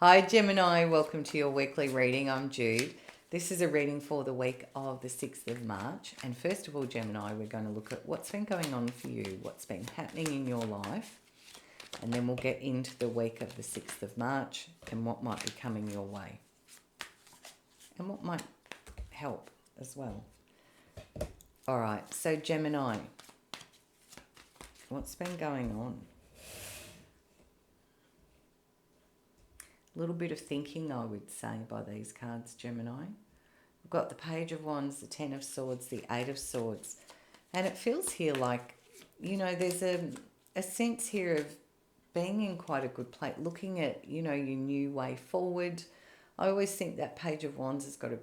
Hi Gemini, welcome to your weekly reading. I'm Jude. This is a reading for the week of the 6th of March. And first of all, Gemini, we're going to look at what's been going on for you, what's been happening in your life. And then we'll get into the week of the 6th of March and what might be coming your way. And what might help as well. All right, so Gemini, what's been going on? A little bit of thinking, I would say, by these cards, Gemini. We've got the Page of Wands, the Ten of Swords, the Eight of Swords. And it feels here like, there's a sense here of being in quite a good place, looking at, your new way forward. I always think that Page of Wands has got a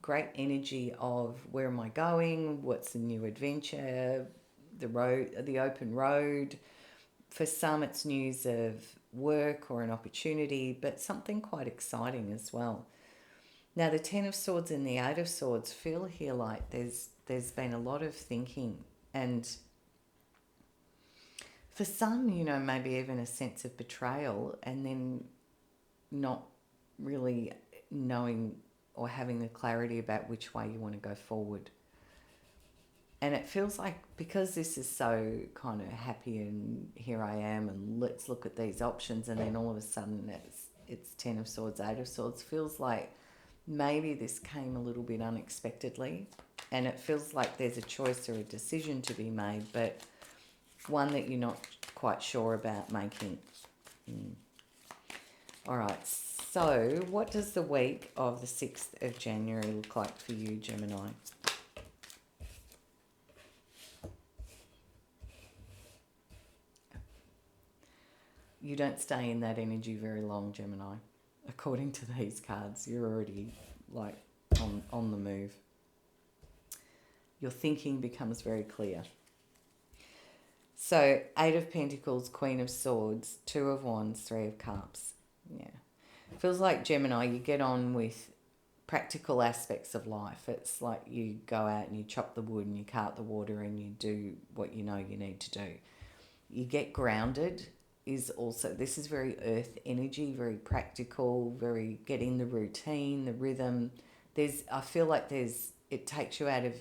great energy of where am I going, what's the new adventure, the open road. For some, it's news of work or an opportunity, but something quite exciting as well. Now, the Ten of Swords and the Eight of Swords feel here like there's been a lot of thinking, and for some, maybe even a sense of betrayal, and then not really knowing or having the clarity about which way you want to go forward. And it feels like because this is so kind of happy and here I am and let's look at these options, and then all of a sudden it's Ten of Swords, Eight of Swords, feels like maybe this came a little bit unexpectedly, and it feels like there's a choice or a decision to be made, but one that you're not quite sure about making. All right, so what does the week of the 6th of January look like for you, Gemini? You don't stay in that energy very long, Gemini. According to these cards, you're already like on the move. Your thinking becomes very clear. So, Eight of Pentacles, Queen of Swords, Two of Wands, Three of Cups. Yeah. Feels like, Gemini, you get on with practical aspects of life. It's like you go out and you chop the wood and you cart the water and you do what you know you need to do. You get grounded. This is very earth energy, very practical, very getting the routine, the rhythm. I feel like it takes you out of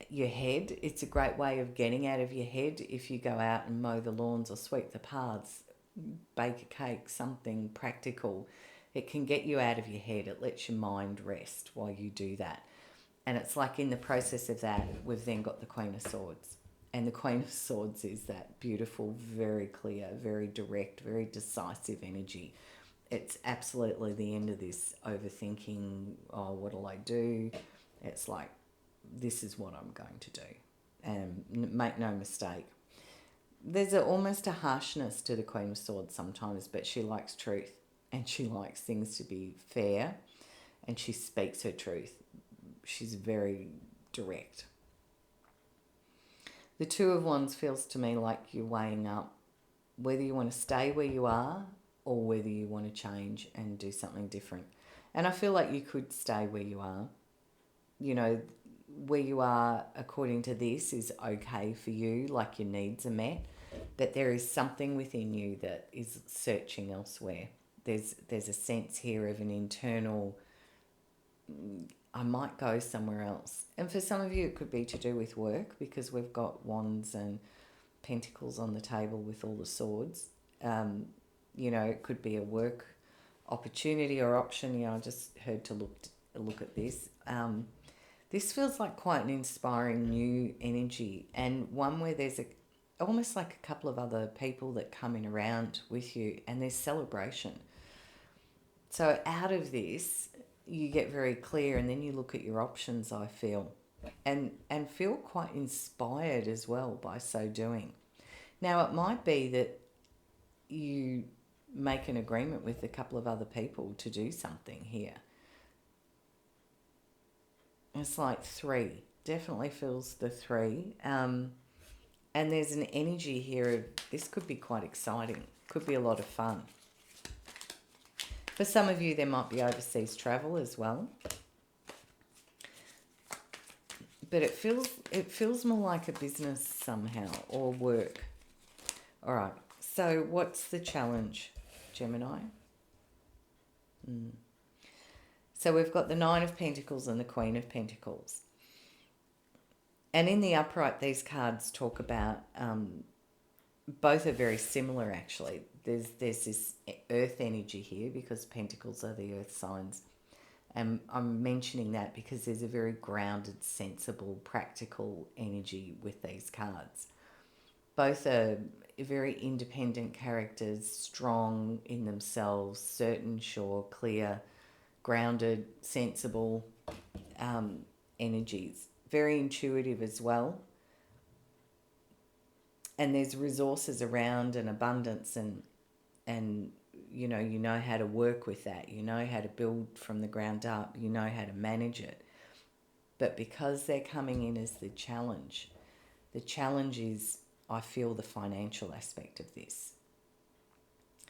your head. It's a great way of getting out of your head if you go out and mow the lawns or sweep the paths, bake a cake, something practical. It can get you out of your head. It lets your mind rest while you do that. And it's like in the process of that, we've then got the Queen of Swords. And the Queen of Swords is that beautiful, very clear, very direct, very decisive energy. It's absolutely the end of this overthinking, oh, what'll I do? It's like, this is what I'm going to do. And make no mistake. There's almost a harshness to the Queen of Swords sometimes, but she likes truth. And she likes things to be fair. And she speaks her truth. She's very direct. The Two of Wands feels to me like you're weighing up whether you want to stay where you are or whether you want to change and do something different. And I feel like you could stay where you are. Where you are, according to this, is okay for you, like your needs are met. But there is something within you that is searching elsewhere. There's a sense here of an internal, I might go somewhere else. And for some of you, it could be to do with work, because we've got wands and pentacles on the table with all the swords. It could be a work opportunity or option. I just heard to look at this. This feels like quite an inspiring new energy, and one where there's almost like a couple of other people that come in around with you, and there's celebration. So out of this, you get very clear, and then you look at your options, I feel, and feel quite inspired as well by so doing. Now, it might be that you make an agreement with a couple of other people to do something here. It's like three. Definitely feels the three. And there's an energy here of this could be quite exciting. Could be a lot of fun. For some of you, there might be overseas travel as well. But it feels more like a business somehow, or work. All right. So what's the challenge, Gemini? So we've got the Nine of Pentacles and the Queen of Pentacles. And in the upright, these cards talk about, both are very similar actually. There's this earth energy here because pentacles are the earth signs. And I'm mentioning that because there's a very grounded, sensible, practical energy with these cards. Both are very independent characters, strong in themselves, certain, sure, clear, grounded, sensible energies. Very intuitive as well. And there's resources around and abundance and you know how to work with that. You know how to build from the ground up. You know how to manage it. But because they're coming in as the challenge is, I feel, the financial aspect of this.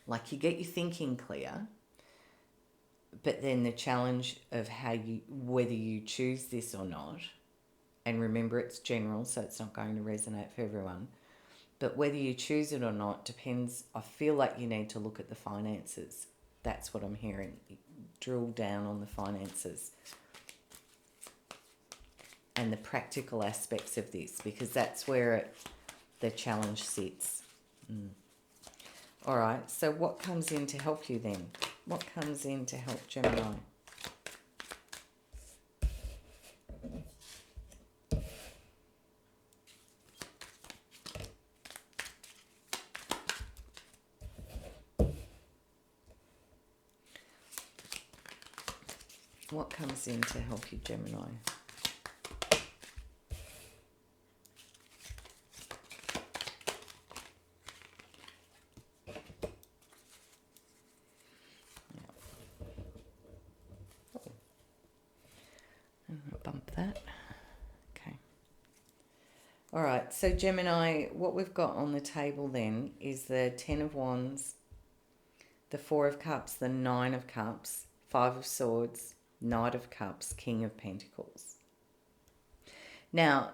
Like, you get your thinking clear, but then the challenge of whether you choose this or not, and remember it's general, so it's not going to resonate for everyone, but whether you choose it or not depends. I feel like you need to look at the finances. That's what I'm hearing. Drill down on the finances and the practical aspects of this, because that's where the challenge sits. All right, so what comes in to help you then? What comes in to help Gemini? What comes in to help you, Gemini? Bump that. Okay. All right, so Gemini, what we've got on the table then is the Ten of Wands, the Four of Cups, the Nine of Cups, Five of Swords, Knight of Cups, King of Pentacles. Now,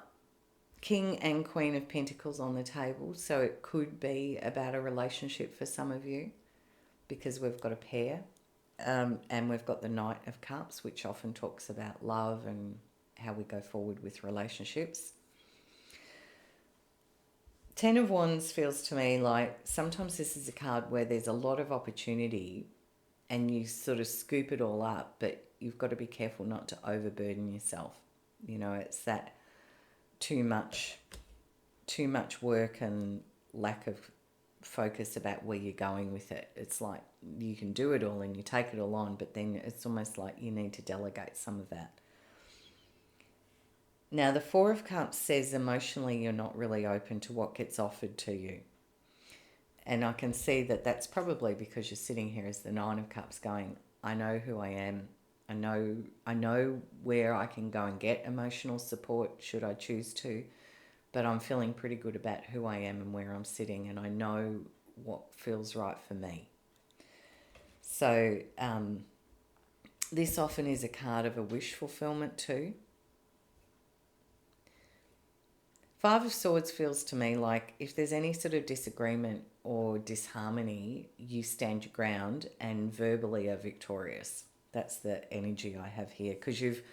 King and Queen of Pentacles on the table, so it could be about a relationship for some of you because we've got a pair. And we've got the Knight of Cups, which often talks about love and how we go forward with relationships. Ten of Wands feels to me like sometimes this is a card where there's a lot of opportunity and you sort of scoop it all up, but you've got to be careful not to overburden yourself. You know, it's that too much work and lack of focus about where you're going with it. It's like you can do it all and you take it all on, but then it's almost like you need to delegate some of that. Now, the Four of Cups says emotionally you're not really open to what gets offered to you. And I can see that that's probably because you're sitting here as the Nine of Cups going, I know who I am. I know where I can go and get emotional support should I choose to. But I'm feeling pretty good about who I am and where I'm sitting, and I know what feels right for me. So this often is a card of a wish fulfillment too. Five of Swords feels to me like if there's any sort of disagreement or disharmony, you stand your ground and verbally are victorious. That's the energy I have here, because you've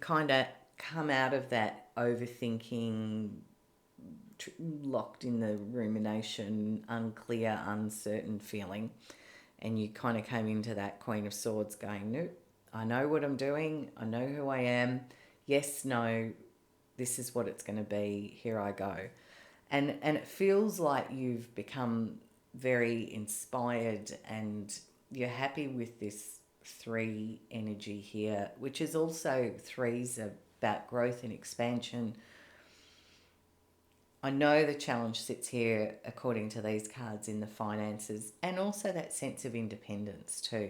kind of come out of that overthinking, locked in the rumination, unclear, uncertain feeling, and you kind of came into that Queen of Swords going, nope, I know what I'm doing, I know who I am, yes, no, this is what it's going to be, here I go. And it feels like you've become very inspired and you're happy with this 3 energy here, which is also 3s about growth and expansion. I know the challenge sits here, according to these cards, in the finances and also that sense of independence too.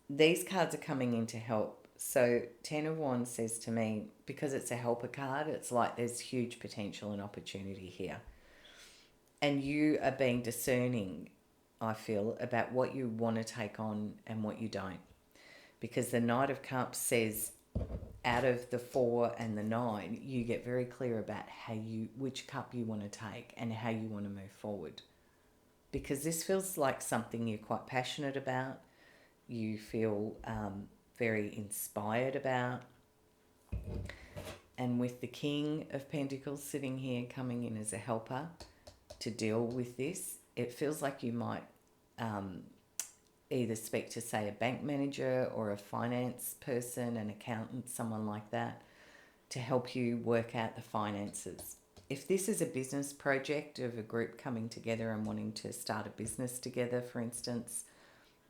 These cards are coming in to help. So Ten of Wands says to me, because it's a helper card, it's like there's huge potential and opportunity here. And you are being discerning, I feel, about what you want to take on and what you don't. Because the Knight of Cups says, out of the 4 and the 9, you get very clear about which cup you want to take and how you want to move forward. because this feels like something you're quite passionate about. You feel very inspired about. And with the King of Pentacles sitting here coming in as a helper to deal with this, it feels like you might either speak to, say, a bank manager or a finance person, an accountant, someone like that, to help you work out the finances. If this is a business project of a group coming together and wanting to start a business together, for instance,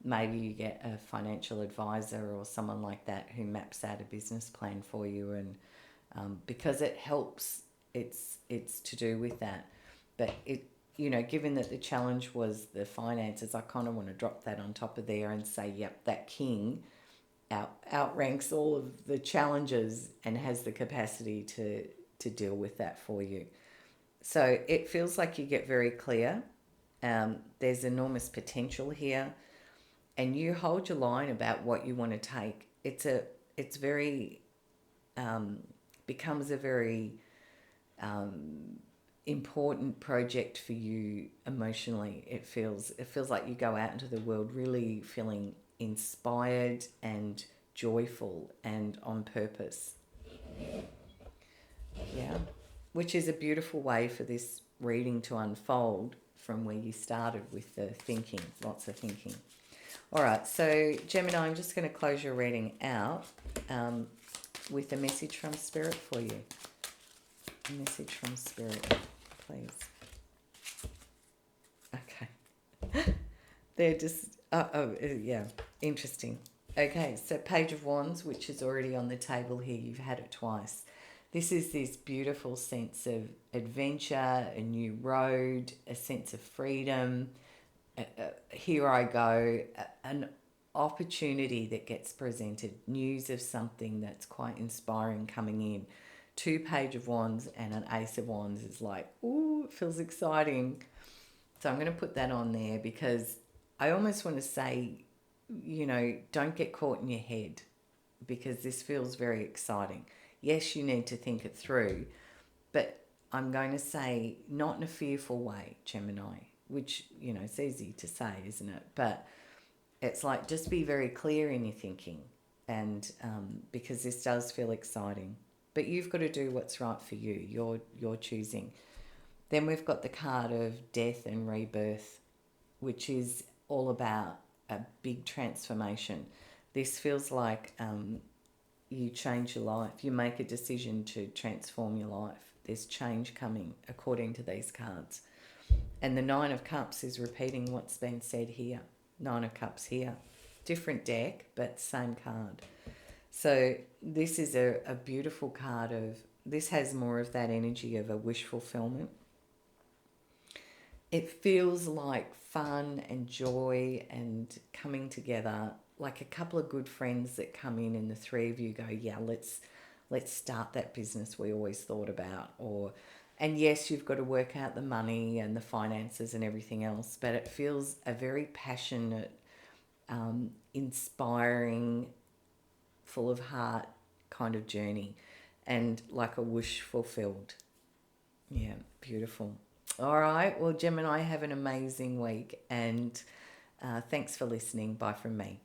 maybe you get a financial advisor or someone like that who maps out a business plan for you, and because it helps, it's to do with that. But given that the challenge was the finances, I kind of want to drop that on top of there and say, yep, that king outranks all of the challenges and has the capacity to deal with that for you. So it feels like you get very clear. There's enormous potential here, and you hold your line about what you want to take. It's very becomes a very important project for you emotionally. It feels like you go out into the world really feeling inspired and joyful and on purpose. Yeah, which is a beautiful way for this reading to unfold from where you started with the thinking, lots of thinking. All right, so Gemini, I'm just going to close your reading out with a message from Spirit for you. A message from Spirit, please. Okay. They're just, yeah, interesting. Okay, so Page of Wands, which is already on the table here. You've had it twice. This is this beautiful sense of adventure, a new road, a sense of freedom. Here I go, an opportunity that gets presented, news of something that's quite inspiring coming in. 2 Page of Wands and an Ace of Wands is like, ooh, it feels exciting. So I'm going to put that on there because I almost want to say, don't get caught in your head, because this feels very exciting. Yes, you need to think it through, but I'm going to say not in a fearful way, Gemini, which, it's easy to say, isn't it? But it's like, just be very clear in your thinking, and because this does feel exciting. But you've got to do what's right for you. You're choosing. Then we've got the card of death and rebirth, which is all about a big transformation. This feels like you change your life. You make a decision to transform your life. There's change coming according to these cards. And the 9 of Cups is repeating what's been said here. 9 of Cups here. Different deck, but same card. So this is a beautiful card of, this has more of that energy of a wish fulfillment. It feels like fun and joy and coming together, like a couple of good friends that come in and the three of you go, yeah, let's start that business we always thought about. And yes, you've got to work out the money and the finances and everything else, but it feels a very passionate, inspiring, full of heart kind of journey, and like a wish fulfilled. Yeah, beautiful. All right, well, Gemini, have an amazing week, and thanks for listening. Bye from me.